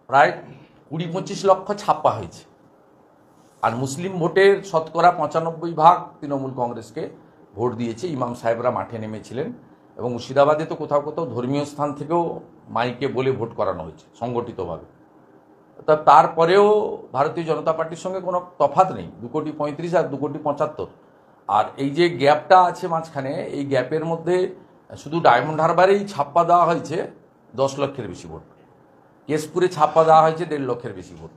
প্রায় 20-25 লক্ষ ছাপ্পা হয়েছে। আর মুসলিম ভোটের শতকরা 95% তৃণমূল কংগ্রেসকে ভোট দিয়েছে। ইমাম সাহেবরা মাঠে নেমেছিলেন এবং মুর্শিদাবাদে তো কোথাও কোথাও ধর্মীয় স্থান থেকেও মাইকে বলে ভোট করানো হয়েছে সংগঠিতভাবে। তারপরেও ভারতীয় জনতা পার্টির সঙ্গে কোনো তফাৎ নেই, 2,35,00,000 আর 2,75,00,000। আর এই যে গ্যাপটা আছে মাঝখানে, এই গ্যাপের মধ্যে শুধু ডায়মন্ড হারবারেই ছাপ্পা দেওয়া হয়েছে 10 লক্ষের বেশি ভোট, কেশপুরে ছাপ্পা দেওয়া হয়েছে 1.5 লক্ষের বেশি ভোট,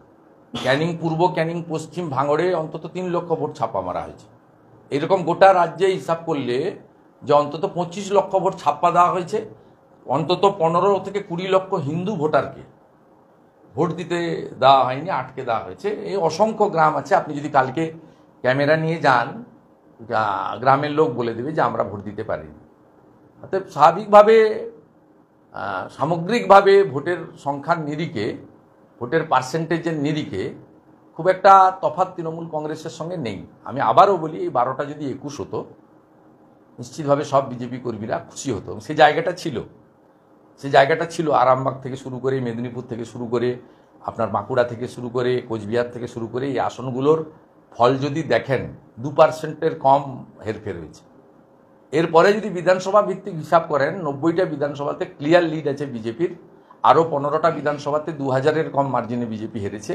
ক্যানিং পূর্ব, ক্যানিং পশ্চিম, ভাঙড়ে অন্তত 3 লক্ষ ভোট ছাপ্পা মারা হয়েছে। এরকম গোটা রাজ্যে হিসাব করলে যে অন্তত 25 লক্ষ ভোট ছাপ্পা দেওয়া হয়েছে, অন্তত 15 থেকে 20 লক্ষ হিন্দু ভোটারকে ভোট দিতে দেওয়া হয়নি, আটকে দেওয়া হয়েছে। এই অসংখ্য গ্রাম আছে, আপনি যদি কালকে ক্যামেরা নিয়ে যান গ্রামের লোক বলে দেবে যে আমরা ভোট দিতে পারিনি। অর্থাৎ স্বাভাবিকভাবে সামগ্রিকভাবে ভোটের সংখ্যার নিরিখে, ভোটের পার্সেন্টেজের নিরিখে খুব একটা তফাৎ তৃণমূল কংগ্রেসের সঙ্গে নেই। আমি আবারও বলি, এই 12টা যদি 21 হতো নিশ্চিতভাবে সব বিজেপি কর্মীরা খুশি হতো। সেই জায়গাটা ছিল আরামবাগ থেকে শুরু করে, মেদিনীপুর থেকে শুরু করে, আপনার বাঁকুড়া থেকে শুরু করে, কোচবিহার থেকে শুরু করে, এই আসনগুলোর ফল যদি দেখেন 2%-এর কম হেরফের হয়েছে। এরপরে যদি বিধানসভা ভিত্তিক হিসাব করেন, 90টা বিধানসভাতে ক্লিয়ার লিড আছে বিজেপির, আরও 15টা বিধানসভাতে 2000-এর কম মার্জিনে বিজেপি হেরেছে।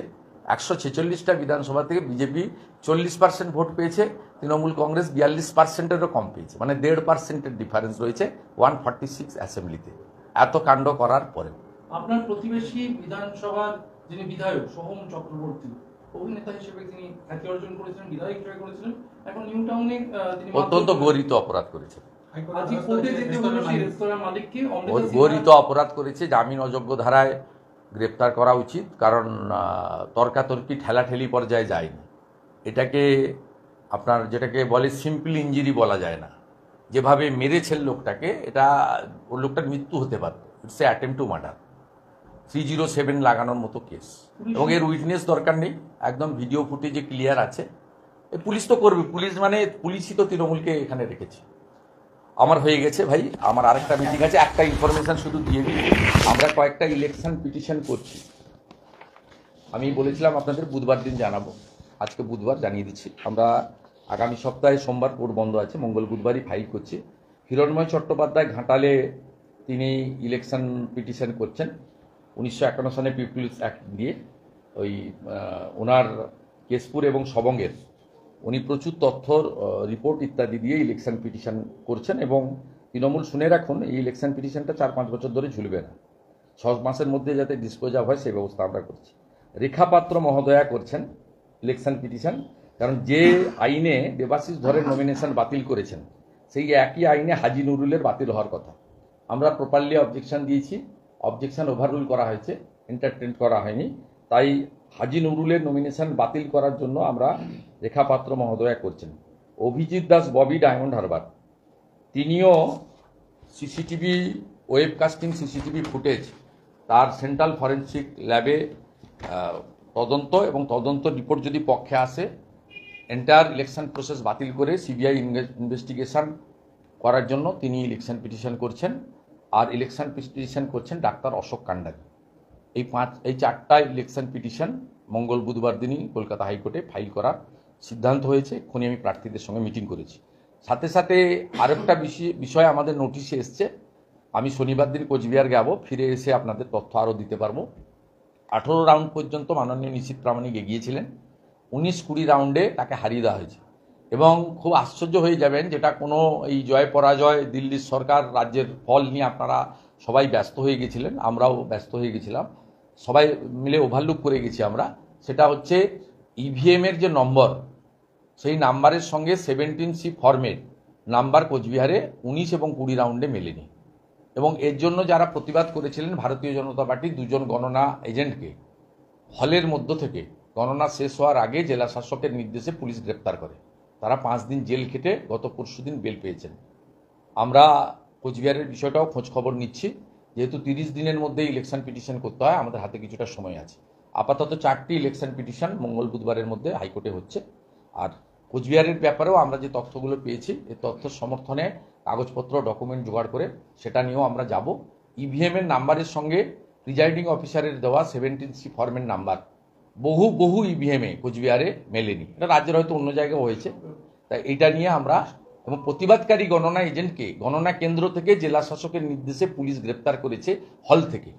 146টা বিধানসভা থেকে বিজেপি 40% ভোট পেয়েছে, তৃণমূল কংগ্রেস 42%-এরও কম পেয়েছে, মানে 1.5%-এর ডিফারেন্স রয়েছে 146 অ্যাসেম্বলিতে। এত কাণ্ড করার পরে আপনার প্রতিবেশী বিধানসভার যিনি বিধায়ক সোহম চক্রবর্তী, অভিনেতা হিসেবে তিনি খ্যাতি অর্জন করেছিলেন, বিধায়ক হিসেবে করেছিলেন, এখন নিউ টাউনে তিনি অত্যন্ত গরিত অপরাধ করেছে। গরিত অপরাধ করেছে, জামিন অযোগ্য ধারায় গ্রেপ্তার করা উচিত, কারণ তর্কাতর্কি ঠেলাঠেলি পর্যায়ে যায়নি। এটাকে আপনার যেটাকে বলে সিম্পল ইঞ্জুরি বলা যায় না, যেভাবে মেরেছেন লোকটাকে, এটা ওর লোকটার মৃত্যু হতে পারত। It's a attempt to murder, 307 লাগানোর মতো কেস, এবং এর উইটনেস দরকার নেই, একদম ভিডিও ফুটেজে ক্লিয়ার আছে। পুলিশ তো করবে, পুলিশই তো তৃণমূলকে এখানে রেখেছে। আমার হয়ে গেছে ভাই, আমার আরেকটা মিটিং আছে, একটা ইনফরমেশন শুধু দিয়ে দিই। আমরা কয়েকটা ইলেকশন পিটিশন করছি, আমি বলেছিলাম আপনাদের বুধবার দিন জানাবো, আজকে বুধবার জানিয়ে দিচ্ছি। আমরা আগামী সপ্তাহে সোমবার কোর্ট বন্ধ আছে, মঙ্গল বুধবারই ফাইল করছি। হিরণময় চট্টোপাধ্যায় ঘাটালে তিনি ইলেকশন পিটিশন করছেন 1951 সালে পিপুলস অ্যাক্ট দিয়ে। ওই ওনার কেশপুর এবং সবঙ্গের উনি প্রচুর তথ্য রিপোর্ট ইত্যাদি দিয়ে ইলেকশন পিটিশন করছেন, এবং তৃণমূল শুনে রাখুন, এই ইলেকশন পিটিশনটা 4-5 বছর ধরে ঝুলবে না, 6 মাসের মধ্যে যাতে ডিসপোজ অফ হয় সেই ব্যবস্থা আমরা করছি। রেখা পাত্র মহোদয়া করছেন ইলেকশন পিটিশন, কারণ যে আইনে দেবাশিস ধরের নমিনেশন বাতিল করেছেন সেই একই আইনে হাজি নুরুলের বাতিল হওয়ার কথা। আমরা প্রপারলি অবজেকশন দিয়েছি, অবজেকশন ওভাররুল করা হয়েছে, এন্টারটেন করা হয়নি। তাই হাজি নুরুলের নমিনেশন বাতিল করার জন্য আমরা রেখা পাত্র মহোদয়া করছেন। অভিজিৎ দাস ববি ডায়মন্ড হারবার, তিনিও সিসিটিভি ওয়েবকাস্টিং সিসিটিভি ফুটেজ তার সেন্ট্রাল ফরেন্সিক ল্যাবে তদন্ত, এবং তদন্ত রিপোর্ট যদি পক্ষে আসে এন্টায়ার ইলেকশন প্রসেস বাতিল করে সিবিআই ইনভেস্টিগেশন করার জন্য তিনি ইলেকশন পিটিশন করছেন। আর ইলেকশন পিটিশন করছেন ডাক্তার অশোক কান্ডারি। এই 4টা ইলেকশন পিটিশন মঙ্গল বুধবার দিনই কলকাতা হাইকোর্টে ফাইল করার সিদ্ধান্ত হয়েছে। এক্ষুনি আমি প্রার্থীদের সঙ্গে মিটিং করেছি। সাথে সাথে আরেকটা বিষয় আমাদের নোটিশে এসছে, আমি শনিবার দিন কোচবিহার যাব, ফিরে এসে আপনাদের তথ্য আরও দিতে পারবো। 18 রাউন্ড পর্যন্ত মাননীয় নিশীথ প্রামাণিক এগিয়েছিলেন, 19-20 রাউন্ডে তাকে হারিয়ে দেওয়া হয়েছে। এবং খুব আশ্চর্য হয়ে যাবেন, যেটা কোনো এই জয় পরাজয় দিল্লির সরকার রাজ্যের ফল নিয়ে আপনারা সবাই ব্যস্ত হয়ে গেছিলেন, আমরাও ব্যস্ত হয়ে গেছিলাম, সবাই মিলে ওভারলুক করে গেছি আমরা। সেটা হচ্ছে ইভিএমের যে নম্বর, সেই নাম্বারের সঙ্গে 17C ফর্মের নাম্বার কোচবিহারে 19 এবং 20 রাউন্ডে মেলেনি। এবং এর জন্য যারা প্রতিবাদ করেছিলেন, ভারতীয় জনতা পার্টি 2জন গণনা এজেন্টকে হলের মধ্য থেকে গণনা শেষ হওয়ার আগে জেলা শাসকের নির্দেশে পুলিশ গ্রেপ্তার করে। তারা 5 দিন জেল খেটে গত পরশুদিন বেল পেয়েছেন। আমরা কোচবিহারের বিষয়টাও খোঁজ খবর নিচ্ছি, যেহেতু 30 দিনের মধ্যে ইলেকশন পিটিশন করতে হয়, আমাদের হাতে কিছুটা সময় আছে। আপাতত 4টি ইলেকশন পিটিশন মঙ্গল বুধবারের মধ্যে হাইকোর্টে হচ্ছে। আর কোচবিহারের ব্যাপারেও আমরা যে তথ্যগুলো পেয়েছি, এই তথ্যের সমর্থনে কাগজপত্র ডকুমেন্ট জোগাড় করে সেটা নিয়েও আমরা যাব। ইভিএমের নাম্বারের সঙ্গে প্রিজাইডিং অফিসারের দেওয়া 17C ফর্মের নাম্বার বহু ইভিএমে কোচবিহারে মেলেনি। এটা রাজ্যের হয়তো অন্য জায়গায় হয়েছে, তাই এটা নিয়ে আমরা এবং প্রতিবাদকারী গণনা এজেন্টকে গণনা কেন্দ্র থেকে জেলা শাসকের নির্দেশে পুলিশ গ্রেপ্তার করেছে হল থেকে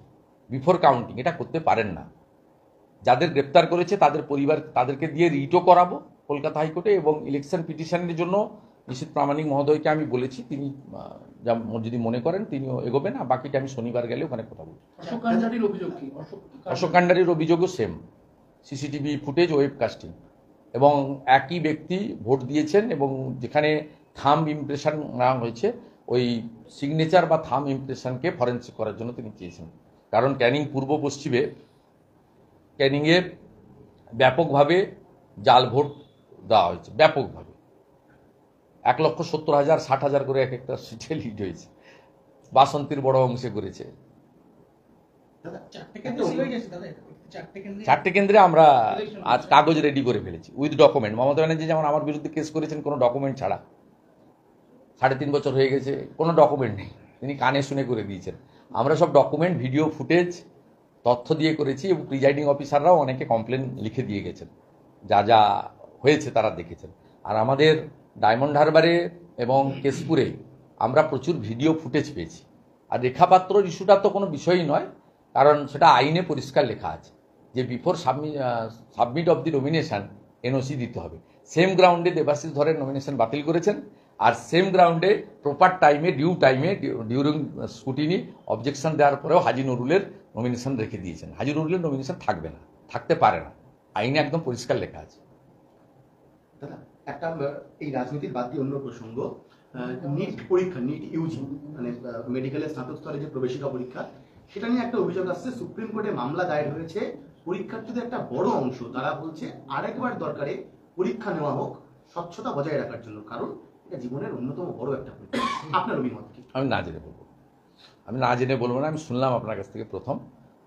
বিফোর কাউন্টিং। এটা করতে পারেন না। যাদের গ্রেপ্তার করেছে তাদের পরিবার তাদেরকে দিয়ে রিটও করাবো কলকাতা হাইকোর্টে, এবং ইলেকশন পিটিশনের জন্য নিশীথ প্রামাণিক মহোদয়কে আমি বলেছি, তিনি যদি মনে করেন তিনিও এগোবেন, আর বাকিটা আমি শনিবার গেলে ওখানে কথা বলবো। অশোক কান্ডারির অভিযোগ কি? অশোক কান্ডারির অভিযোগও সেম, সিসিটিভি ফুটেজ, ওয়েবকাস্টিং, এবং একই ব্যক্তি ভোট দিয়েছেন, এবং যেখানে থাম্ব ইমপ্রেশন নেওয়া হয়েছে ওই সিগনেচার বা থাম্ব ইমপ্রেশনকে ফরেন্সিক করার জন্য তিনি চেয়েছেন। কারণ ক্যানিং পূর্ব পশ্চিমে ক্যানিংয়ে ব্যাপকভাবে জাল ভোট দেওয়া হয়েছে, ব্যাপকভাবে 1,70,000 60,000 করে এক একটা সিটে লিড হয়েছে। বাসন্তীর বড় অংশে করেছে। 4টে কেন্দ্রে আমরা আজ কাগজ রেডি করে ফেলেছি উইথ ডকুমেন্ট। মমতা ব্যানার্জি যেমন আমার বিরুদ্ধে কেস করেছেন কোনো ডকুমেন্ট ছাড়া, 3.5 বছর হয়ে গেছে, কোনো ডকুমেন্ট নেই, তিনি কানে শুনে করে দিয়েছেন। আমরা সব ডকুমেন্ট, ভিডিও ফুটেজ, তথ্য দিয়ে করেছি, এবং প্রিজাইডিং অফিসাররাও অনেকে কমপ্লেন লিখে দিয়ে গেছেন, যা যা হয়েছে তারা দেখেছেন। আর আমাদের ডায়মন্ড হারবারে এবং কেশপুরে আমরা প্রচুর ভিডিও ফুটেজ পেয়েছি। আর রেখাপাত্রর ইস্যুটা তো কোনো বিষয়ই নয়, কারণ সেটা আইনে পরিষ্কার লেখা আছে যে before submit of the nomination NOC দিতে হবে। সেম গ্রাউন্ডে দেবাশিস ধরের নমিনেশন বাতিল করেছেন, আর সেম গ্রাউন্ডে প্রপার টাইমে ডিউরিং স্কুটিনি অবজেকশন দেওয়ার পরেও হাজি নুরুলের নমিনেশন রেখে দিয়েছেন। হাজি নুরুলের নমিনেশন থাকবে না, থাকতে পারে না, আইনে একদম পরিষ্কার লেখা আছে। দাদা, একটা এই রাজনীতির বাদ দিয়ে অন্য প্রসঙ্গ, নিট পরীক্ষা, নিট ইউজি মানে মেডিকেলের স্নাতক স্তরে যে প্রবেশিকা পরীক্ষা, সেটা নিয়ে একটা অভিযোগ আসছে। সুপ্রিম কোর্টে মামলা দায়ের হয়েছে। পরীক্ষার্থীদের একটা বড় অংশ তারা বলছে আরেকবার দরকারে পরীক্ষা নেওয়া হোক স্বচ্ছতা বজায় রাখার জন্য, কারণ এটা জীবনের অন্যতম বড় একটা পরীক্ষা। আপনার অভিমত কি? আমি না জেনে বলবো না, আমি শুনলাম আপনার কাছ থেকে প্রথম।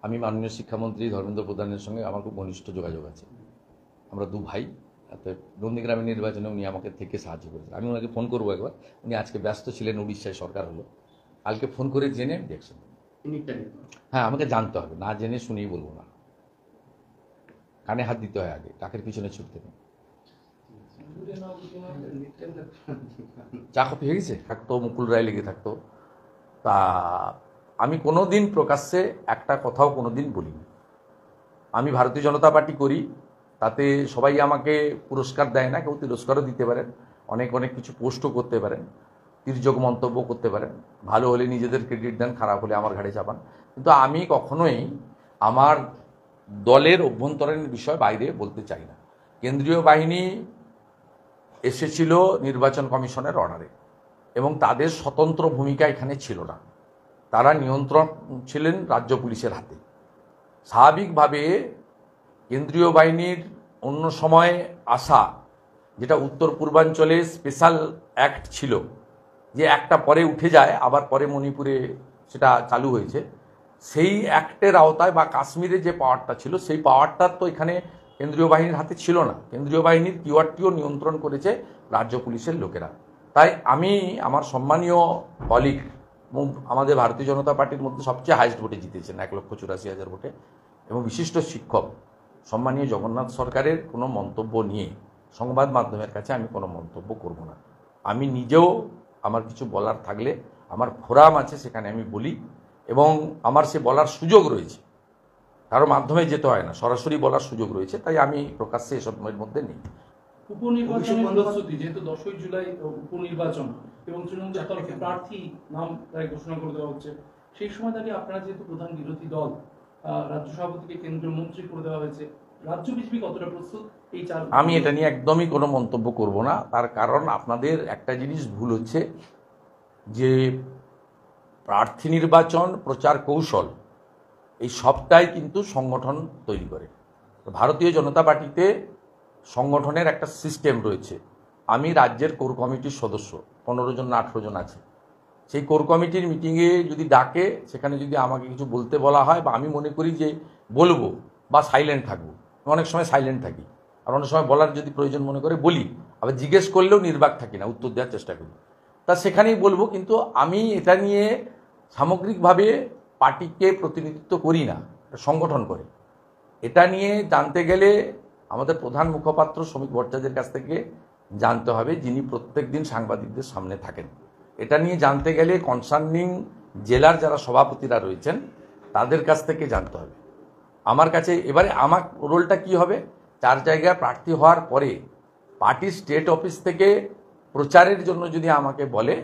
আমি মাননীয় শিক্ষামন্ত্রী ধর্মেন্দ্র প্রধানের সঙ্গে আমার খুব ঘনিষ্ঠ যোগাযোগ আছে, আমরা দু ভাই। নন্দীগ্রামের নির্বাচনে উনি আমাকে থেকে সাহায্য করেছেন। আমি ওনাকে ফোন করবো একবার, উনি আজকে ব্যস্ত ছিলেন, উড়িষ্যায় সরকার হলো, কালকে ফোন করে জেনে দেখছেন। হ্যাঁ, আমাকে জানতে হবে, না জেনে শুনেই বলবো না, কানে হাত দিতে হয় আগে, কাকের পিছনে ছুটতে নেই। চা কফি হয়ে গেছে, থাকতো মুকুল রায় লেগে থাকতো। তা আমি কোনোদিন প্রকাশ্যে একটা কথাও কোনোদিন বলিনি। আমি ভারতীয় জনতা পার্টি করি, তাতে সবাই আমাকে পুরস্কার দেয় না, কেউ তিরস্কারও দিতে পারেন, অনেক কিছু পোস্টও করতে পারেন, তির্যক মন্তব্য করতে পারেন, ভালো হলে নিজেদের ক্রেডিট দেন, খারাপ হলে আমার ঘাড়ে চাপান। কিন্তু আমি কখনোই আমার দলের অভ্যন্তরীণ বিষয় বাইরে বলতে চাই না। কেন্দ্রীয় বাহিনী এসেছিল নির্বাচন কমিশনের অর্ডারে, এবং তাদের স্বতন্ত্র ভূমিকা এখানে ছিল না, তারা নিয়ন্ত্রণ ছিলেন রাজ্য পুলিশের হাতে। স্বাভাবিকভাবে কেন্দ্রীয় বাহিনীর অন্য সময় আসা, যেটা উত্তর পূর্বাঞ্চলে স্পেশাল অ্যাক্ট ছিল, যে একটা পরে উঠে যায় আবার পরে মণিপুরে সেটা চালু হয়েছে, সেই অ্যাক্টের আওতায় বা কাশ্মীরে যে পাওয়ারটা ছিল সেই পাওয়ারটা তো এখানে কেন্দ্রীয় বাহিনীর হাতে ছিল না। কেন্দ্রীয় বাহিনীর কিওয়ারটিও নিয়ন্ত্রণ করেছে রাজ্য পুলিশের লোকেরা। তাই আমি আমার সম্মানীয় কলিগ, আমাদের ভারতীয় জনতা পার্টির মধ্যে সবচেয়ে হাইয়েস্ট ভোটে জিতেছেন 1,84,000 ভোটে, এবং বিশিষ্ট শিক্ষক সম্মানীয় জগন্নাথ সরকারের কোনো মন্তব্য নিয়ে সংবাদ মাধ্যমের কাছে আমি কোনো মন্তব্য করব না। আমি নিজেও আমার কিছু বলার থাকলে আমার ফোরাম আছে, সেখানে আমি বলি, এবং আমার সে বলার সুযোগ রয়েছে, কারো মাধ্যমে যেতে হয় না, সরাসরি বলার সুযোগ রয়েছে। তাই আমি প্রকাশ্যে এসবের মধ্যে নেই। উপনির্বাচনের প্রস্তুতি, যেহেতু 10ই জুলাই উপনির্বাচন এবং তৃণমূল তরফে প্রার্থী নাম প্রায় ঘোষণা করে দেওয়া হচ্ছে, সেই সময় দাঁড়িয়ে আপনারা যেহেতু প্রধান বিরোধী দল, রাজ্য সভাপতিকে কেন্দ্রীয় মন্ত্রী করে দেওয়া হয়েছে, রাজ্য বিজেপি কতটা প্রস্তুত এই চার? আমি এটা নিয়ে একদমই কোনো মন্তব্য করব না। তার কারণ আপনাদের একটা জিনিস ভুল হচ্ছে, যে প্রার্থী নির্বাচন, প্রচার কৌশল, এই সবটাই কিন্তু সংগঠন তৈরি করে। ভারতীয় জনতা পার্টিতে সংগঠনের একটা সিস্টেম রয়েছে। আমি রাজ্যের কোর কমিটির সদস্য, 15 জন না 18 জন আছে। সেই কোর কমিটির মিটিংয়ে যদি ডাকে, সেখানে যদি আমাকে কিছু বলতে বলা হয়, বা আমি মনে করি যে বলবো বা সাইলেন্ট থাকবো, অনেক সময় সাইলেন্ট থাকি, আর অনেক সময় বলার যদি প্রয়োজন মনে করে বলি, আবার জিজ্ঞেস করলেও নির্বাক থাকি না, উত্তর দেওয়ার চেষ্টা করি, তা সেখানেই বলবো। কিন্তু আমি এটা নিয়ে সামগ্রিকভাবে পার্টিকে প্রতিনিধিত্ব করি না, সংগঠন করে। এটা নিয়ে জানতে গেলে আমাদের প্রধান মুখপাত্র শ্রমিক ভট্টাচার্যের কাছ থেকে জানতে হবে, যিনি প্রত্যেক দিন সাংবাদিকদের সামনে থাকেন। এটা নিয়ে জানতে গেলে কনসার্নিং জেলার যারা সভাপতিরা রয়েছেন তাদের কাছ থেকে জানতে হবে। আমার কাছে এবারে আমার রোলটা কি হবে, 4 জায়গায় প্রার্থী হওয়ার পরে পার্টির স্টেট অফিস থেকে প্রচারের জন্য যদি আমাকে বলে,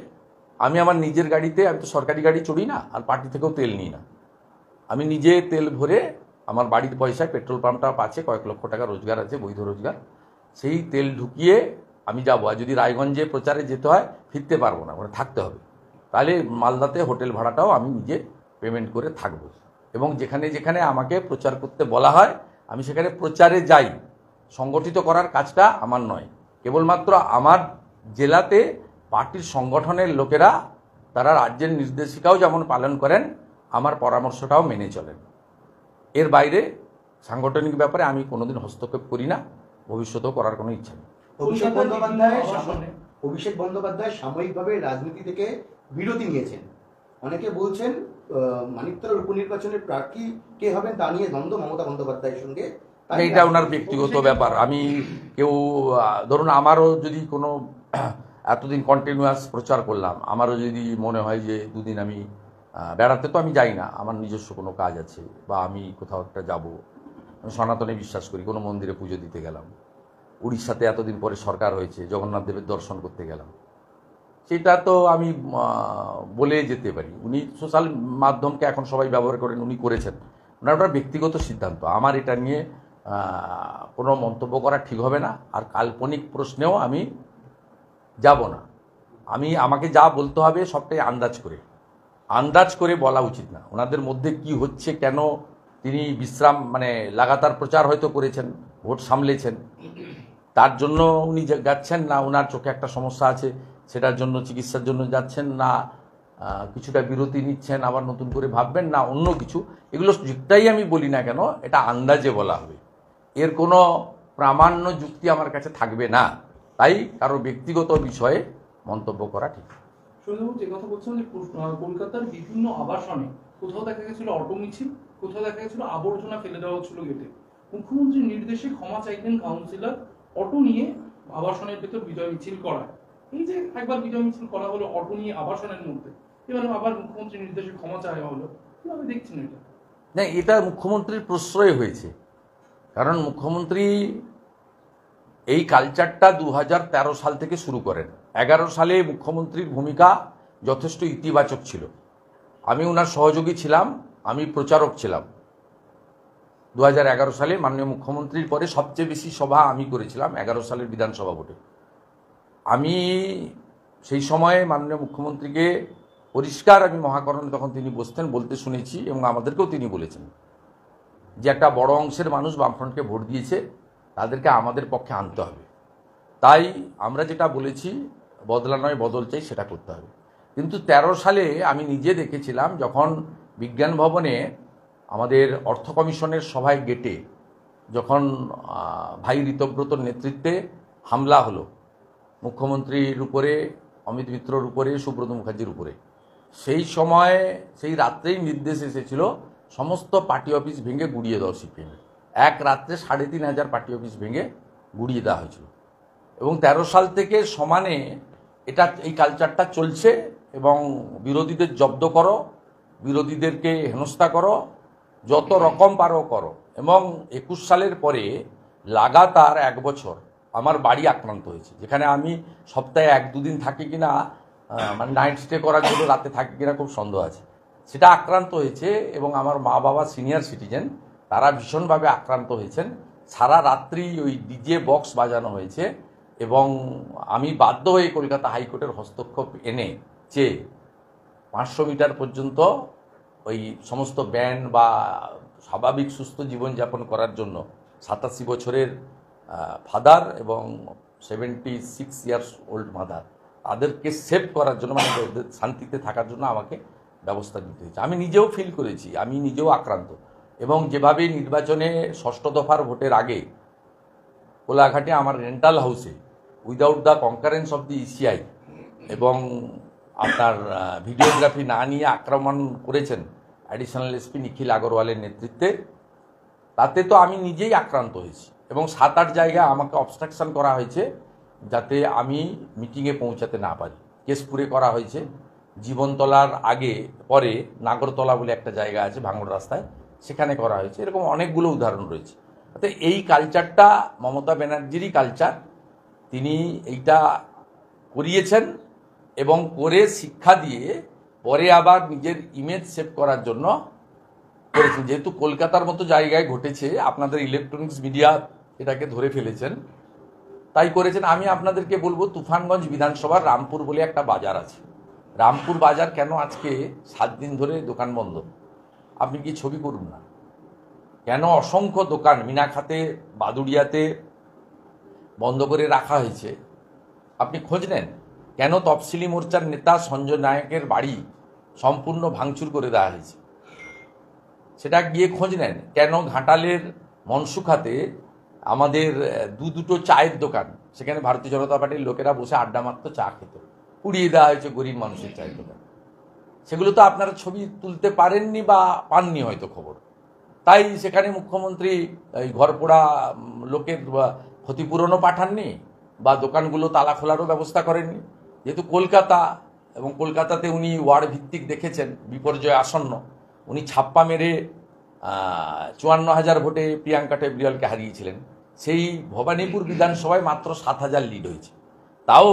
আমি আমার নিজের গাড়িতে, আমি তো সরকারি গাড়ি চড়ি না, আর পার্টি থেকেও তেল নিই না, আমি নিজে তেল ভরে আমার বাড়ির পয়সায়, পেট্রোল পাম্পটা আছে, কয়েক লক্ষ টাকা রোজগার আছে, বৈধ রোজগার, সেই তেল ঢুকিয়ে আমি যাবো। আর যদি রায়গঞ্জে প্রচারে যেতে হয় ফিরতে পারবো না, ওখানে থাকতে হবে, তাহলে মালদাতে হোটেল ভাড়াটাও আমি নিজে পেমেন্ট করে থাকবো। এবং যেখানে যেখানে আমাকে প্রচার করতে বলা হয় আমি সেখানে প্রচারে যাই। সংগঠিত করার কাজটা আমার নয়, কেবলমাত্র আমার জেলাতে পার্টির সংগঠনের লোকেরা তারা রাজ্যের নির্দেশিকাও যেমন পালন করেন, আমার পরামর্শটাও মেনে চলেন। এর বাইরে সাংগঠনিক ব্যাপারে আমি কোনোদিন হস্তক্ষেপ করি না, ভবিষ্যতেও করার কোনো ইচ্ছা নেই। অভিষেক বন্দ্যোপাধ্যায় সাময়িকভাবে রাজনীতি থেকে বিরতি নিয়েছেন। অনেকে বলছেন মানিকতলার উপনির্বাচনের প্রার্থী কে হবেন তা নিয়ে দ্বন্দ্ব মমতা বন্দ্যোপাধ্যায়ের সঙ্গে। এটা ওনার ব্যক্তিগত ব্যাপার। আমি কেউ, ধরুন আমারও যদি কোনো এতদিন কন্টিনিউয়াস প্রচার করলাম, আমারও যদি মনে হয় যে দুদিন আমি বেড়াতে, তো আমি যাই না, আমার নিজস্ব কোনো কাজ আছে, বা আমি কোথাও একটা যাবো, আমি সনাতনে বিশ্বাস করি, কোনো মন্দিরে পুজো দিতে গেলাম, উড়িষ্যাতে এতদিন পরে সরকার হয়েছে, জগন্নাথ দেবের দর্শন করতে গেলাম, সেটা তো আমি বলে যেতে পারি। উনি সোশ্যাল মাধ্যমকে এখন সবাই ব্যবহার করেন, উনি করেছেন, ওনার ওটা ব্যক্তিগত সিদ্ধান্ত। আমার এটা নিয়ে কোনো মন্তব্য করা ঠিক হবে না, আর কাল্পনিক প্রশ্নেও আমি যাব না। আমাকে যা বলতে হবে সবটাই আন্দাজ করে বলা উচিত না। ওনাদের মধ্যে কি হচ্ছে, কেন তিনি বিশ্রাম, মানে লাগাতার প্রচার হয়তো করেছেন, ভোট সামলেছেন, তার জন্য উনি যাচ্ছেন, না ওনার চোখে একটা সমস্যা আছে সেটার জন্য চিকিৎসার জন্য যাচ্ছেন, না কিছুটা বিরতি নিচ্ছেন, আবার নতুন করে ভাববেন, না অন্য কিছু, এগুলো যুক্তাই আমি বলি না কেন, এটা আন্দাজে বলা হবে। এর কোনো প্রামাণ্য যুক্তি আমার কাছে থাকবে না, তাই কারো ব্যক্তিগত বিষয়ে মন্তব্য করা ঠিক। সুনীলবাবু, যে কথা বলছেন যে কলকাতার বিভিন্ন আবাসনে কোথাও দেখা গেছিল অটো মিছিল, কোথাও দেখা গেছিল আবর্জনা ফেলে দেওয়া হচ্ছিল গেটে, মুখ্যমন্ত্রীর নির্দেশে ক্ষমা চাইলেন কাউন্সিলর, অটো নিয়ে আবাসনের ভেতর বিজয় মিছিল করা। এই যে একবার বিজয় মিছিল করা হলো অটো নিয়ে আবাসনের মধ্যে, এবার আবার মুখ্যমন্ত্রীর নির্দেশে ক্ষমা চাওয়া হলো, কিভাবে দেখছেন এটা? না, এটা মুখ্যমন্ত্রীর প্রশ্রয় হয়েছে, কারণ মুখ্যমন্ত্রী এই কালচারটা 2013 সাল থেকে শুরু করেন। 11 সালে মুখ্যমন্ত্রীর ভূমিকা যথেষ্ট ইতিবাচক ছিল, আমি ওনার সহযোগী ছিলাম, আমি প্রচারক ছিলাম। 2011 সালে মাননীয় মুখ্যমন্ত্রীর পরে সবচেয়ে বেশি সভা আমি করেছিলাম 11 সালের বিধানসভা ভোটে। আমি সেই সময়ে মাননীয় মুখ্যমন্ত্রীকে পরিষ্কার, আমি মহাকরণে তখন তিনি বসতেন, বলতে শুনেছি, এবং আমাদেরকেও তিনি বলেছেন যে একটা বড় অংশের মানুষ বামফ্রন্টকে ভোট দিয়েছে, তাদেরকে আমাদের পক্ষে আনতে হবে। তাই আমরা যেটা বলেছি, বদলা নয় বদল চাই, সেটা করতে হবে। কিন্তু 13 সালে আমি নিজে দেখেছিলাম, যখন বিজ্ঞান ভবনে আমাদের অর্থ কমিশনের সভায় গেটে যখন ভাই ঋতব্রতর নেতৃত্বে হামলা হলো মুখ্যমন্ত্রীর উপরে, অমিত মিত্রর উপরে, সুব্রত মুখার্জির উপরে, সেই সময় সেই রাত্রেই নির্দেশ এসেছিল সমস্ত পার্টি অফিস ভেঙে গুড়িয়ে দাও সিপিএমের। এক রাত্রে 3500 পার্টি অফিস ভেঙে গুড়িয়ে দেওয়া হয়েছিল। এবং 13 সাল থেকে সমানে এই কালচারটা চলছে, এবং বিরোধীদের জব্দ করো, বিরোধীদেরকে হেনস্থা করো, যত রকম পারো করো। এবং 21 সালের পরে লাগাতার 1 বছর আমার বাড়ি আক্রান্ত হয়েছে, যেখানে আমি সপ্তাহে 1-2 দিন থাকি কিনা, মানে নাইট স্টে করার জন্য রাতে থাকি কিনা খুব সন্দেহ আছে, সেটা আক্রান্ত হয়েছে। এবং আমার মা বাবা সিনিয়র সিটিজেন, তারা ভীষণভাবে আক্রান্ত হয়েছেন। সারা রাত্রি ওই ডিজে বক্স বাজানো হয়েছে, এবং আমি বাধ্য হয়ে কলকাতা হাইকোর্টের হস্তক্ষেপ এনে 500 মিটার পর্যন্ত ওই সমস্ত ব্যান বা স্বাভাবিক সুস্থ জীবনযাপন করার জন্য 87 বছরের ফাদার এবং 76 ইয়ার্স ওল্ড মাদার, তাদেরকে সেভ করার জন্য, মানে শান্তিতে থাকার জন্য আমাকে ব্যবস্থা নিতে হয়েছে। আমি নিজেও ফিল করেছি, আমি নিজেও আক্রান্ত। এবং যেভাবে নির্বাচনে 6ষ্ঠ দফার ভোটের আগে কোলাঘাটে আমার রেন্টাল হাউসে without the concurrence of the ECI এবং আপনার ভিডিওগ্রাফি না নিয়ে আক্রমণ করেছেন অ্যাডিশনাল এসপি নিখিল আগরওয়ালের নেতৃত্বে। তাতে তো আমি নিজেই আক্রান্ত হয়েছি এবং 7-8 জায়গায় আমাকে অবস্ট্রাকশন করা হয়েছে যাতে আমি মিটিংয়ে পৌঁছাতে না পারি। কেশপুরে করা হয়েছে, জীবনতলার আগে পরে নাগরতলা বলে একটা জায়গা আছে ভাঙড় রাস্তায়, সেখানে করা হয়েছে। এরকম অনেকগুলো উদাহরণ রয়েছে। অর্থাৎ এই কালচারটা মমতা ব্যানার্জিরই কালচার, তিনি এইটা করিয়েছেন এবং করে শিক্ষা দিয়ে পরে আবার নিজের ইমেজ সেভ করার জন্য করেছেন। যেহেতু কলকাতার মতো জায়গায় ঘটেছে, আপনাদের ইলেকট্রনিক্স মিডিয়া এটাকে ধরে ফেলেছেন, তাই করেছেন। আমি আপনাদেরকে বলবো, তুফানগঞ্জ বিধানসভার রামপুর বলে একটা বাজার আছে। রামপুর বাজার কেন আজকে 7 দিন ধরে দোকান বন্ধ? আপনি কি ছবি করুন না, কেন অসংখ্য দোকান মিনাখাতে, বাদুড়িয়াতে বন্ধ করে রাখা হয়েছে? আপনি খোঁজ নেন। কেন তফসিলি মোর্চার নেতা সঞ্জয় নায়কের বাড়ি সম্পূর্ণ ভাঙচুর করে দেওয়া হয়েছে? সেটা গিয়ে খোঁজ নেন। কেন ঘাটালের মনসুখাতে আমাদের দুটো চায়ের দোকান, সেখানে ভারতীয় জনতা পার্টির লোকেরা বসে আড্ডা মারতো, চা খেত, পুড়িয়ে দেওয়া হয়েছে গরিব মানুষের চায়ের দোকান। সেগুলো তো আপনারা ছবি তুলতে পারেননি বা পাননি হয়তো খবর, তাই সেখানে মুখ্যমন্ত্রী এই ঘরপোড়া লোকের ক্ষতিপূরণও পাঠাননি বা দোকানগুলো তালা খোলারও ব্যবস্থা করেননি। যেহেতু কলকাতা, এবং কলকাতাতে উনি ওয়ার্ড ভিত্তিক দেখেছেন বিপর্যয় আসন্ন, উনি ছাপ্পা মেরে 54,000 ভোটে প্রিয়াঙ্কা টেবরিয়ালকে হারিয়েছিলেন। সেই ভবানীপুর বিধানসভায় মাত্র 7,000 লিড হয়েছে। তাও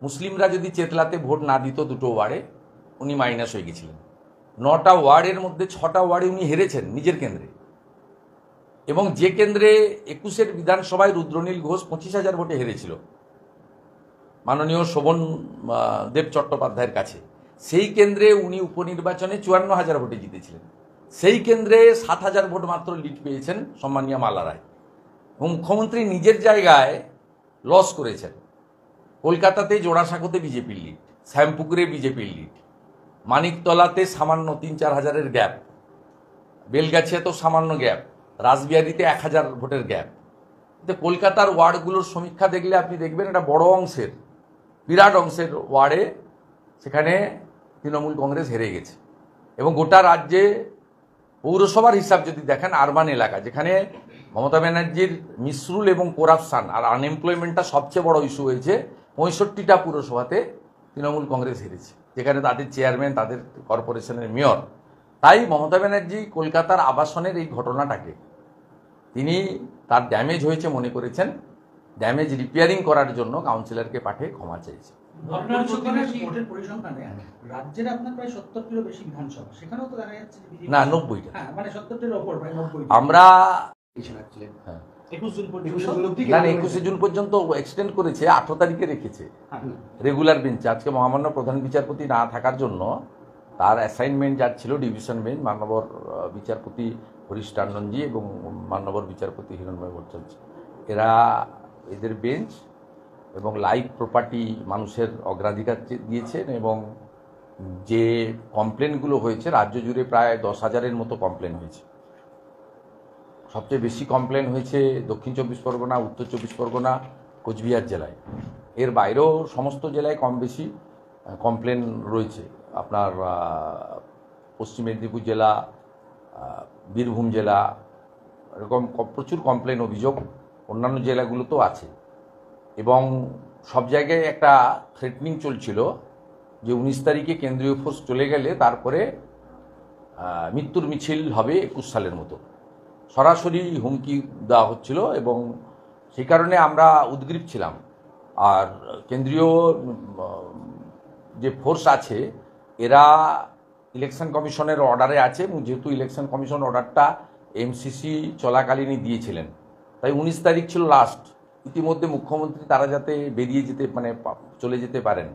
মুসলিমরা যদি চেতলাতে ভোট না দিত দুটো ওয়ার্ডে, উনি মাইনাস হয়ে গেছিলেন। 9টা ওয়ার্ডের মধ্যে 6টা ওয়ার্ডে উনি হেরেছেন নিজের কেন্দ্রে, এবং যে কেন্দ্রে 21-এর বিধানসভায় রুদ্রনীল ঘোষ 25,000 ভোটে হেরেছিল মাননীয় শোভন দেব চট্টোপাধ্যায়ের কাছে, সেই কেন্দ্রে উনি উপনির্বাচনে 54,000 ভোটে জিতেছিলেন। সেই কেন্দ্রে 7,000 ভোট মাত্র লিড পেয়েছেন সম্মানীয় মালা রায়। এবং মুখ্যমন্ত্রী নিজের জায়গায় লস করেছেন। কলকাতাতে জোড়াসাঁকোতে বিজেপির লিড, শ্যামপুকুরে বিজেপির লিড, মানিকতলাতে সামান্য 3-4 হাজারের গ্যাপ, বেলগাছিয়াতেও সামান্য গ্যাপ, রাসবিহারীতে 1,000 ভোটের গ্যাপ। কিন্তু কলকাতার ওয়ার্ডগুলোর সমীক্ষা দেখলে আপনি দেখবেন এটা বড় অংশের, বিরাট অংশের ওয়ার্ডে সেখানে তৃণমূল কংগ্রেস হেরে গেছে। এবং গোটা রাজ্যে পৌরসভার হিসাব যদি দেখেন, আরবান এলাকা যেখানে মমতা ব্যানার্জির মিসরুল এবং করাপশান আর আনএমপ্লয়মেন্টটা সবচেয়ে বড় ইস্যু হয়েছে, 65টা পুরসভাতে তৃণমূল কংগ্রেস হেরেছে, যেখানে তাদের চেয়ারম্যান, তাদের কর্পোরেশনের মেয়র। তাই মমতা ব্যানার্জি কলকাতার আবাসনের এই ঘটনাটাকে তিনি তার ড্যামেজ হয়েছে মনে করেছেন, ড্যামেজ রিপেয়ারিং করার জন্য কাউন্সিলরকে পাঠিয়ে ক্ষমা চেয়েছে। আপনার ভোটের পরিসংখ্যানে রাজ্যের আপনার প্রায় 70টিরও বেশি বিধানসভা, সেখানেও তো দেখা যাচ্ছে না 90টা, হ্যাঁ মানে 70টির ওপর, প্রায় 90। আমরা হ্যাঁ 21 জুন পর্যন্ত, 21 জুন পর্যন্ত এক্সটেন্ড করেছে, 18 তারিখে রেখেছে রেগুলার বেঞ্চে। আজকে মহামান্য প্রধান বিচারপতি না থাকার জন্য তার অ্যাসাইনমেন্ট যার ছিল ডিভিশন বেঞ্চ, মাননীয় বিচারপতি হরিশ টান্ডনজি এবং মাননীয় বিচারপতি হিরণময় ভট্টাচার্য, এদের বেঞ্চ এবং লাইফ প্রপার্টি মানুষের অগ্রাধিকার দিয়েছেন। এবং যে কমপ্লেনগুলো হয়েছে রাজ্য জুড়ে প্রায় 10,000-এর মতো কমপ্লেন হয়েছে। সবচেয়ে বেশি কমপ্লেন হয়েছে দক্ষিণ 24 পরগনা, উত্তর 24 পরগনা, কোচবিহার জেলায়। এর বাইরেও সমস্ত জেলায় কম বেশি কমপ্লেন রয়েছে। আপনার পশ্চিম মেদিনীপুর জেলা, বীরভূম জেলা, এরকম প্রচুর কমপ্লেন অভিযোগ অন্যান্য জেলাগুলোতেও আছে। এবং সব জায়গায় একটা থ্রেটনিং চলছিল যে 19 তারিখে কেন্দ্রীয় ফোর্স চলে গেলে তারপরে মৃত্যুর মিছিল হবে 21 সালের মতো, সরাসরি হুমকি দেওয়া হচ্ছিল। এবং সেই কারণে আমরা উদ্গ্রীব ছিলাম। আর কেন্দ্রীয় যে ফোর্স আছে এরা ইলেকশন কমিশনের অর্ডারে আছে, এবং যেহেতু ইলেকশন কমিশন অর্ডারটা এমসিসি চলাকালীনই দিয়েছিলেন, তাই 19 তারিখ ছিল লাস্ট। ইতিমধ্যে মুখ্যমন্ত্রী তারা যাতে বেরিয়ে যেতে চলে যেতে পারেন,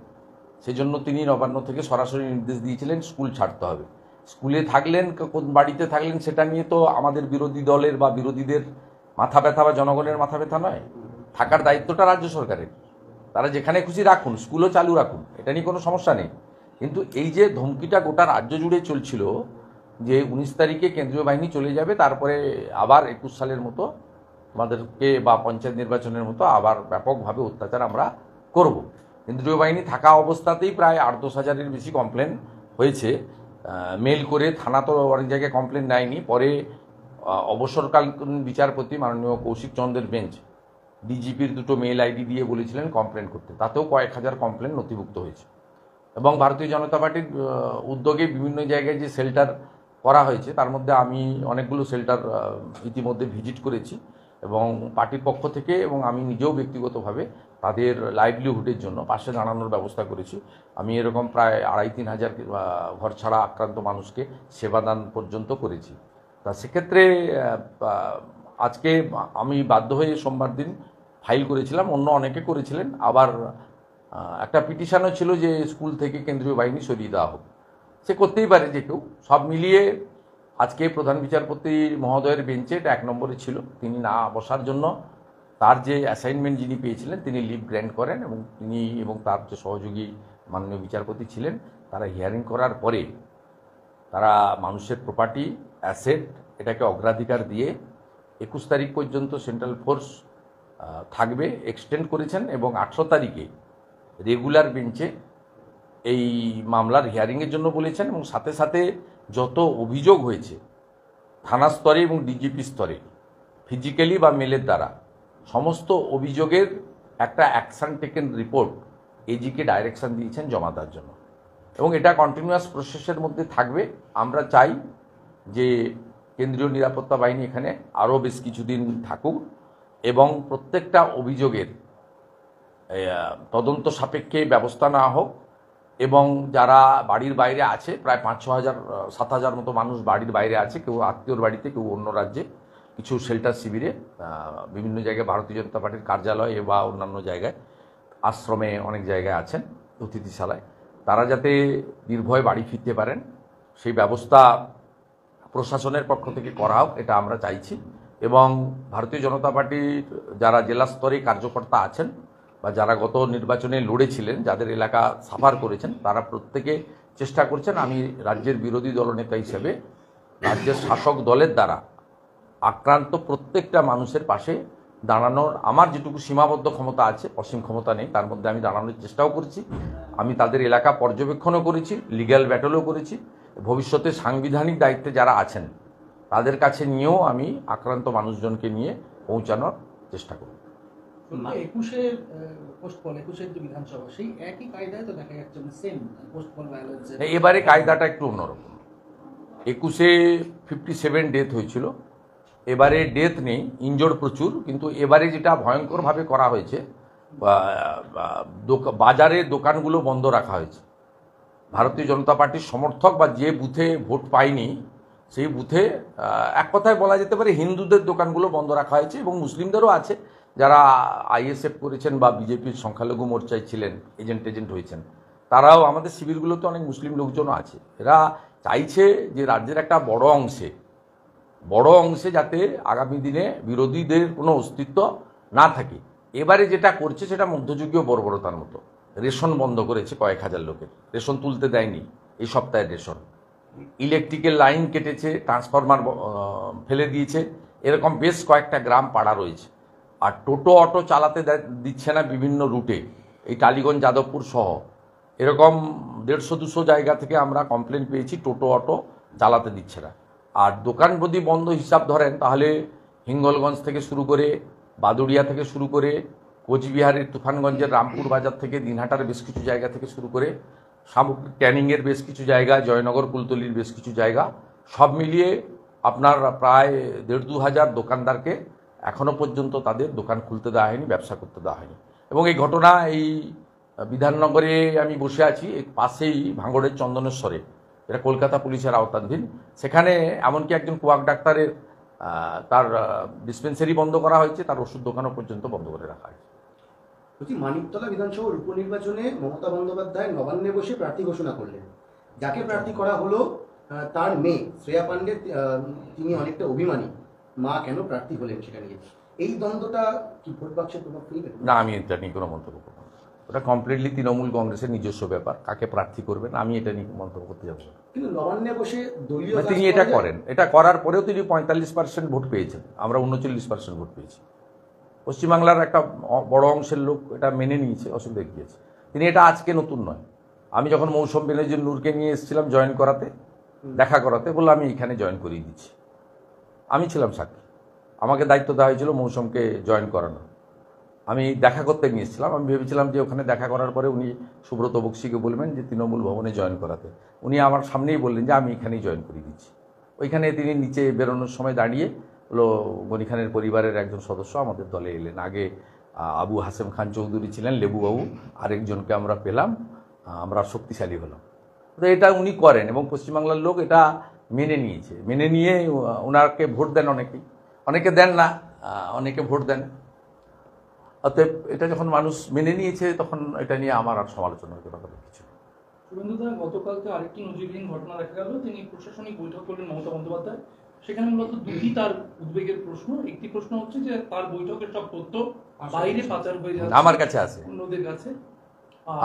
সেজন্য তিনি নবান্ন থেকে সরাসরি নির্দেশ দিয়েছিলেন স্কুল ছাড়তে হবে। স্কুলে থাকলেন, কোন বাড়িতে থাকলেন সেটা নিয়ে তো আমাদের বিরোধী দলের বা বিরোধীদের মাথা ব্যথা বা জনগণের মাথা ব্যথা নয়। থাকার দায়িত্বটা রাজ্য সরকারের, তারা যেখানে খুশি রাখুন, স্কুলও চালু রাখুন, এটা নিয়ে কোনো সমস্যা নেই। কিন্তু এই যে ধমকিটা গোটা রাজ্য জুড়ে চলছিল যে 19 তারিখে কেন্দ্রীয় বাহিনী চলে যাবে, তারপরে আবার 21 সালের মতো আমাদেরকে বা পঞ্চায়েত নির্বাচনের মতো আবার ব্যাপকভাবে অত্যাচার আমরা করব। কেন্দ্রীয় বাহিনী থাকা অবস্থাতেই প্রায় 8-10 হাজারের বেশি কমপ্লেন হয়েছে। মেল করে, থানা তো অনেক জায়গায় কমপ্লেন নেয়নি, পরে অবসরকালীন বিচারপতি মাননীয় কৌশিক চন্দ্রের বেঞ্চ ডিজিপির দুটো মেল আইডি দিয়ে বলেছিলেন কমপ্লেন করতে, তাতেও কয়েক হাজার কমপ্লেন নথিভুক্ত হয়েছে। এবং ভারতীয় জনতা পার্টির উদ্যোগে বিভিন্ন জায়গায় যে শেল্টার করা হয়েছে তার মধ্যে আমি অনেকগুলো শেল্টার ইতিমধ্যে ভিজিট করেছি, এবং পার্টির পক্ষ থেকে এবং আমি নিজেও ব্যক্তিগতভাবে তাদের লাইভলিহুডের জন্য পাশে দাঁড়ানোর ব্যবস্থা করেছি। আমি এরকম প্রায় 2,5-3 হাজার ঘর ছাড়া আক্রান্ত মানুষকে সেবাদান পর্যন্ত করেছি। তা সেক্ষেত্রে আজকে আমি বাধ্য হয়ে সোমবার দিন ফাইল করেছিলাম, অন্য অনেকে করেছিলেন, আবার একটা পিটিশনও ছিল যে স্কুল থেকে কেন্দ্রীয় বাহিনী সরিয়ে দেওয়া হোক। সে করতেই পারে যে কেউ, সব মিলিয়ে আজকে প্রধান বিচারপতি মহোদয়ের বেঞ্চে এটা 1 নম্বরে ছিল। তিনি না বসার জন্য তার যে অ্যাসাইনমেন্ট যিনি পেয়েছিলেন তিনি লিভ গ্র্যান্ট করেন, এবং তিনি এবং তার যে সহযোগী মাননীয় বিচারপতি ছিলেন তারা হিয়ারিং করার পরে তারা মানুষের প্রপার্টি অ্যাসেট এটাকে অগ্রাধিকার দিয়ে 21 তারিখ পর্যন্ত সেন্ট্রাল ফোর্স থাকবে এক্সটেন্ড করেছেন, এবং 18 তারিখে রেগুলার বেঞ্চে এই মামলার হিয়ারিংয়ের জন্য বলেছেন। এবং সাথে সাথে যত অভিযোগ হয়েছে থানা স্তরে এবং ডিজিপি স্তরে ফিজিক্যালি বা মেলের দ্বারা, সমস্ত অভিযোগের একটা অ্যাকশন টেকেন রিপোর্ট এজিকে ডাইরেকশন দিয়েছেন জমা দেওয়ার জন্য, এবং এটা কন্টিনিউয়াস প্রসেসের মধ্যে থাকবে। আমরা চাই যে কেন্দ্রীয় নিরাপত্তা বাহিনী এখানে আরও বেশ কিছুদিন থাকুক, এবং প্রত্যেকটা অভিযোগের তদন্ত সাপেক্ষে ব্যবস্থা নেওয়া হোক, এবং যারা বাড়ির বাইরে আছে প্রায় 5-6,000-7,000 মতো মানুষ বাড়ির বাইরে আছে, কেউ আত্মীয়র বাড়িতে, কেউ অন্য রাজ্যে, কিছু শেল্টার শিবিরে, বিভিন্ন জায়গায় ভারতীয় জনতা পার্টির কার্যালয়ে বা অন্যান্য জায়গায়, আশ্রমে অনেক জায়গায় আছেন, অতিথিশালায়, তারা যাতে নির্ভয়ে বাড়ি ফিরতে পারেন সেই ব্যবস্থা প্রশাসনের পক্ষ থেকে করা হোক, এটা আমরা চাইছি। এবং ভারতীয় জনতা পার্টির যারা জেলা স্তরে কার্যকর্তা আছেন বা যারা গত নির্বাচনে লড়েছিলেন, যাদের এলাকা সাফার করেছেন, তারা প্রত্যেকে চেষ্টা করছেন আমি রাজ্যের বিরোধী দলনেতা হিসেবে রাজ্যের শাসক দলের দ্বারা আক্রান্ত প্রত্যেকটা মানুষের পাশে দাঁড়ানোর আমার যেটুকু সীমাবদ্ধ ক্ষমতা আছে, অসীম ক্ষমতা নেই, তার মধ্যে আমি দাঁড়ানোর চেষ্টাও করেছি। আমি তাদের এলাকা পর্যবেক্ষণও করেছি, লিগ্যাল ব্যাটলও করেছি। ভবিষ্যতে সাংবিধানিক দায়িত্বে যারা আছেন তাদের কাছে নিয়েও আমি আক্রান্ত মানুষজনকে নিয়ে পৌঁছানোর চেষ্টা করব। 21-এর যে বিধানসভা, সেই একই কায়দায় তো দেখা যাচ্ছে, সেম পোস্টপল ভায়োলেন্স। এবারে কায়দাটা একটু অন্যরকম। 21-এ 57 ডেথ হয়েছিল, এবারে ডেথ নেই, ইনজোর্ড প্রচুর, কিন্তু এবারে যেটা ভয়ঙ্করভাবে করা হয়েছে, বাজারে দোকানগুলো বন্ধ রাখা হয়েছে। ভারতীয় জনতা পার্টির সমর্থক বা যে বুথে ভোট পায়নি সেই বুথে এক কথায় বলা যেতে পারে হিন্দুদের দোকানগুলো বন্ধ রাখা হয়েছে, এবং মুসলিমদেরও আছে যারা আইএসএফ করেছেন বা বিজেপির সংখ্যালঘু মোর্চায় ছিলেন, এজেন্ট হয়েছেন, তারাও আমাদের শিবিরগুলোতে অনেক মুসলিম লোকজনও আছে। এরা চাইছে যে রাজ্যের একটা বড় অংশে যাতে আগামী দিনে বিরোধীদের কোনো অস্তিত্ব না থাকে। এবারে যেটা করছে সেটা মধ্যযুগীয় বর্বরতার মতো। রেশন বন্ধ করেছে কয়েক হাজার লোকের, রেশন তুলতে দেয়নি এই সপ্তাহের রেশন, ইলেকট্রিকের লাইন কেটেছে, ট্রান্সফরমার ফেলে দিয়েছে, এরকম বেশ কয়েকটা গ্রাম পাড়া রয়েছে। আর টোটো অটো চালাতে দিচ্ছে না বিভিন্ন রুটে, এই টালিগঞ্জ যাদবপুর সহ এরকম 150-200 জায়গা থেকে আমরা কমপ্লেন পেয়েছি, টোটো অটো চালাতে দিচ্ছে না। আর দোকান যদি বন্ধ হিসাব ধরেন তাহলে হিঙ্গলগঞ্জ থেকে শুরু করে, বাদুড়িয়া থেকে শুরু করে, কোচবিহারের তুফানগঞ্জের রামপুর বাজার থেকে, দিনহাটার বেশ কিছু জায়গা থেকে শুরু করে, সামগ্রিক ক্যানিংয়ের বেশ কিছু জায়গা, জয়নগর কুলতলির বেশ কিছু জায়গা, সব মিলিয়ে আপনার প্রায় 1,500-2 হাজার দোকানদারকে এখনও পর্যন্ত তাদের দোকান খুলতে দেওয়া হয়নি, ব্যবসা করতে দেওয়া হয়নি। এবং এই ঘটনা এই বিধাননগরে আমি বসে আছি, এর পাশেই ভাঙড়ের চন্দনেশ্বরে, এটা কলকাতা পুলিশের আওতাধীন, সেখানে এমনকি একজন কুয়াক ডাক্তারের তার ডিসপেন্সারি বন্ধ করা হয়েছে, তার ওষুধ দোকানও পর্যন্ত বন্ধ করে রাখা হয়েছে। বলছি, মানিকতলা বিধানসভার উপনির্বাচনে মমতা বন্দ্যোপাধ্যায় নবান্নে বসে প্রার্থী ঘোষণা করলেন। যাকে প্রার্থী করা হলো তার মেয়ে শ্রেয়া পাণ্ডে, তিনি অনেকটা অভিমানী, মা কেন প্রার্থী হলেন সেটা নিয়ে এই দ্বন্দ্বটা কি ভোট বাক্সে প্রভাব ফেলবে? না, আমি এটা নিয়ে কোনো মন্তব্য করব না। ওটা কমপ্লিটলি তৃণমূল কংগ্রেসের নিজস্ব ব্যাপার, কাকে প্রার্থী করবেন আমি এটা নিয়ে মন্তব্য করতে যাব না। কিন্তু নবান্নে বসে দলীয় তিনি এটা করেন, এটা করার পরেও তিনি 45% ভোট পেয়েছেন, আমরা 39% ভোট পেয়েছি। পশ্চিমবাংলার একটা বড় অংশের লোক এটা মেনে নিয়েছে, অসুবিধা গিয়েছে। তিনি এটা আজকে নতুন নয়, আমি যখন মৌসুম বেনজির নূরকে নিয়ে এসেছিলাম জয়েন করাতে, দেখা করাতে, বললো আমি এখানে জয়েন করিয়ে দিচ্ছি। আমি ছিলাম সাক্ষী, আমাকে দায়িত্ব দেওয়া হয়েছিল মৌসুমকে জয়েন করানো। আমি দেখা করতে নিয়েছিলাম, আমি ভেবেছিলাম যে ওখানে দেখা করার পরে উনি সুব্রত বক্সিকে বলবেন যে তৃণমূল ভবনে জয়েন করাতে। উনি আমার সামনেই বললেন যে আমি এখানেই জয়েন করিয়ে দিচ্ছি। ওইখানে তিনি নিচে বেরোনোর সময় দাঁড়িয়ে হলো গনি খানের পরিবারের একজন সদস্য আমাদের দলে এলেন। আগে আবু হাসেম খান চৌধুরী ছিলেন, লেবুবাবু, আরেকজনকে আমরা পেলাম, আমরা শক্তিশালী হলাম। তো এটা উনি করেন এবং পশ্চিমবাংলার লোক এটা মেনে নিয়েছে। মেনে নিয়ে ওনাকে ভোট দেন, অনেকে দেন না, অনেকে ভোট দেন। অতএব এটা যখন মানুষ মেনে নিয়েছে তখন এটা নিয়ে আমার আর সমালোচনার কোনো কথা কিছু নেই। শুভেন্দুদা, গতকালকে আরেকটি নজিরবিহীন ঘটনা দেখা গেল, তিনি প্রশাসনিক বৈঠক করলেন মমতা বন্দ্যোপাধ্যায়। সেখানে মূলত দুটি তার উদ্বেগের প্রশ্ন। একটি প্রশ্ন হচ্ছে যে তার বৈঠকের সব তথ্য বাইরে পাচার হয়ে যাচ্ছে, আমার কাছে আছে, অন্যদের কাছে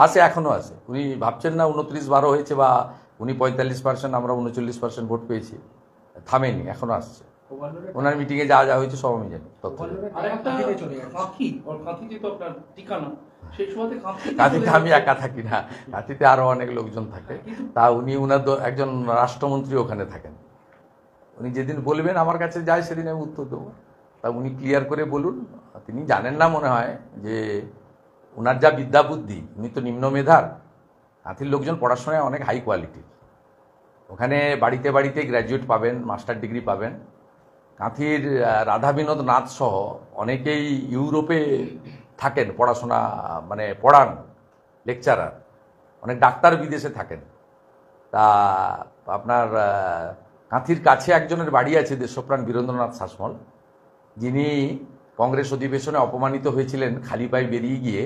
আছে, এখনো আছে। উনি ভাবছেন না 29-12 হয়েছে বা উনি 45%, আমরা 39% ভোট পেয়েছি, থামেনি, এখনো আসছে। ওনার মিটিংয়ে যা যা হয়েছে সব আমি জানি। আর একটা কাঁথি, কাঁথিতে তো আপনার ঠিকানা, সেই সময়তে কাঁথিতে আমি একা থাকি না, কাঁথিতে আরো অনেক লোকজন থাকে। তা উনি উনার একজন রাষ্ট্রমন্ত্রী ওখানে থাকেন। উনি যেদিন বলবেন আমার কাছে যায় সেদিন আমি উত্তর দেবো। তা উনি ক্লিয়ার করে বলুন। তিনি জানেন না মনে হয় যে ওনার যা বিদ্যা বুদ্ধি, উনি তো নিম্ন মেধার। কাঁথির লোকজন পড়াশোনায় অনেক হাই কোয়ালিটি, ওখানে বাড়িতে বাড়িতে গ্র্যাজুয়েট পাবেন, মাস্টার ডিগ্রি পাবেন। কাঁথির রাধা বিনোদ নাথ সহ অনেকেই ইউরোপে থাকেন, পড়াশোনা মানে পড়ান, লেকচারার। অনেক ডাক্তার বিদেশে থাকেন। তা আপনার কাঁথির কাছে একজনের বাড়ি আছে দেশপ্রাণ বীরেন্দ্রনাথ শাসমল, যিনি কংগ্রেস অধিবেশনে অপমানিত হয়েছিলেন, খালি পায়ে বেরিয়ে গিয়ে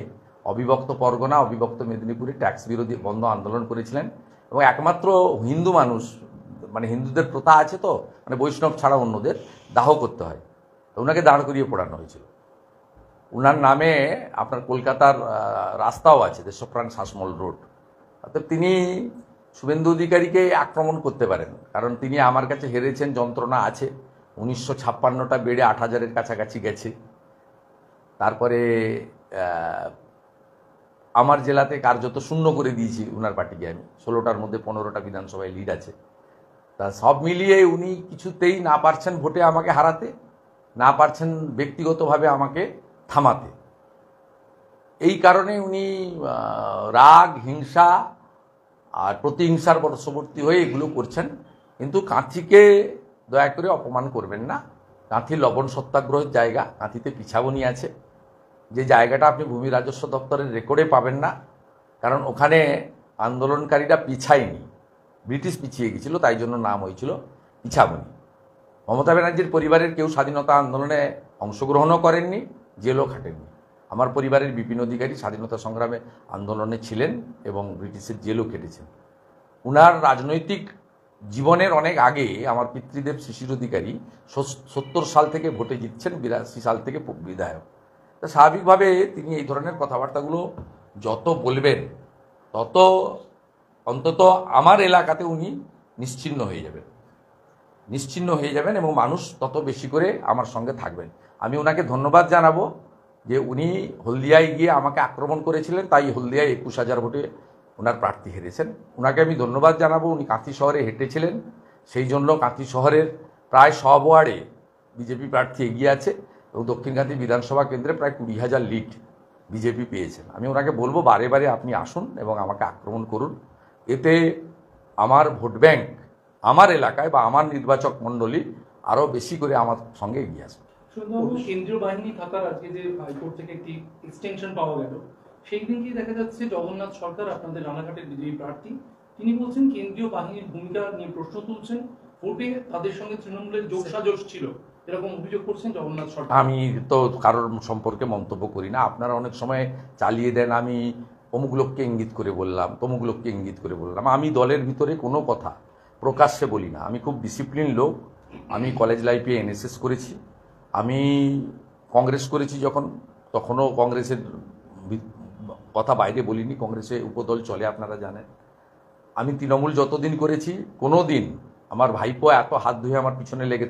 অবিভক্ত পরগনা, অবিভক্ত মেদিনীপুরে ট্যাক্স বিরোধী বন্ধ আন্দোলন করেছিলেন এবং একমাত্র হিন্দু মানুষ, মানে হিন্দুদের প্রথা আছে তো, মানে বৈষ্ণব ছাড়া অন্যদের দাহ করতে হয়, ওনাকে দাঁড় করিয়ে পড়ানো হয়েছিল। ওনার নামে আপনার কলকাতার রাস্তাও আছে, দেশপ্রাণ শাসমল রোড। অর্থাৎ তিনি শুভেন্দু অধিকারীকে আক্রমণ করতে পারেন, কারণ তিনি আমার কাছে হেরেছেন, যন্ত্রণা আছে। 1956টা বেড়ে 8,000-এর কাছাকাছি গেছে। তারপরে আমার জেলাতে কার্যত শূন্য করে দিয়েছি উনার পার্টিকে আমি। 16টার মধ্যে 15টা বিধানসভায় লিড আছে। তা সব মিলিয়ে উনি কিছুতেই না পারছেন ভোটে আমাকে হারাতে, না পারছেন ব্যক্তিগতভাবে আমাকে থামাতে। এই কারণে উনি রাগ, হিংসা আর প্রতিহিংসার বশবর্তী হয়ে এগুলো করছেন। কিন্তু কাঁথিকে দয়া করে অপমান করবেন না। কাঁথি লবণ সত্যাগ্রহের জায়গা, কাঁথিতে পিছাবনি আছে, যে জায়গাটা আপনি ভূমি রাজস্ব দপ্তরের রেকর্ডে পাবেন না, কারণ ওখানে আন্দোলনকারীরা পিছায়নি, ব্রিটিশ পিছিয়ে গেছিল, তাই জন্য নাম হয়েছিল পিছাবনি। মমতা ব্যানার্জির পরিবারের কেউ স্বাধীনতা আন্দোলনে অংশগ্রহণও করেননি, জেলও খাটেননি। আমার পরিবারের বিপিন অধিকারী স্বাধীনতা সংগ্রামে আন্দোলনে ছিলেন এবং ব্রিটিশের জেলও কেটেছেন। উনার রাজনৈতিক জীবনের অনেক আগে আমার পিতৃদেব শিশির অধিকারী 70 সাল থেকে ভোটে জিতছেন, 82 সাল থেকে বিধায়ক। তা স্বাভাবিকভাবে তিনি এই ধরনের কথাবার্তাগুলো যত বলবেন তত অন্তত আমার এলাকাতে উনি নিশ্চিহ্ন হয়ে যাবেন এবং মানুষ তত বেশি করে আমার সঙ্গে থাকবেন। আমি ওনাকে ধন্যবাদ জানাবো যে উনি হলদিয়ায় গিয়ে আমাকে আক্রমণ করেছিলেন, তাই হলদিয়ায় 21,000 ভোটে ওনার প্রার্থী হেরেছেন। ওনাকে আমি ধন্যবাদ জানাবো। উনি কাঁথি শহরে হেঁটেছিলেন, সেই জন্য কাঁথি শহরের প্রায় সব ওয়ার্ডে বিজেপি প্রার্থী এগিয়ে আছে এবং দক্ষিণ কাঁথি বিধানসভা কেন্দ্রে প্রায় 20,000 লিড বিজেপি পেয়েছেন। আমি ওনাকে বলবো বারে বারে আপনি আসুন এবং আমাকে আক্রমণ করুন, এতে আমার ভোট ব্যাংক আমার এলাকায় বা আমার নির্বাচক মণ্ডলী আরও বেশি করে আমার সঙ্গে এগিয়ে আসবে। শুধুমাত্র কেন্দ্রীয় বাহিনী থাকার আজকে যে হাইকোর্ট থেকে একটি এক্সটেনশন পাওয়া গেল, সেই দিনকে দেখা যাচ্ছে জগন্নাথ সরকার, আপনাদের রানাঘাটের বিজেপি প্রার্থী, তিনি বলছেন কেন্দ্রীয় বাহিনীর ভূমিকা নিয়ে প্রশ্ন তুলছেন, ভোটে তাদের সঙ্গে তৃণমূলের যোগসাজশ ছিল, এরকম অভিযোগ করছেন জগন্নাথ সরকার। আমি তো কারোর সম্পর্কে মন্তব্য করি না। আপনারা অনেক সময় চালিয়ে দেন আমি অমুক লোককে ইঙ্গিত করে বললাম, তমুক লোককে ইঙ্গিত করে বললাম। আমি দলের ভিতরে কোনো কথা প্রকাশ্যে বলি না। আমি খুব ডিসিপ্লিন লোক। আমি কলেজ লাইফে এনএসএস করেছি, আমি কংগ্রেস করেছি যখন, তখনও কংগ্রেসের কথা বাইরে বলিনি। কংগ্রেসে উপদল চলে, আপনারা জানেন। আমি তৃণমূল যতদিন করেছি, কোনো দিন আমার ভাইপো এত হাত ধুয়ে আমার পিছনে লেগে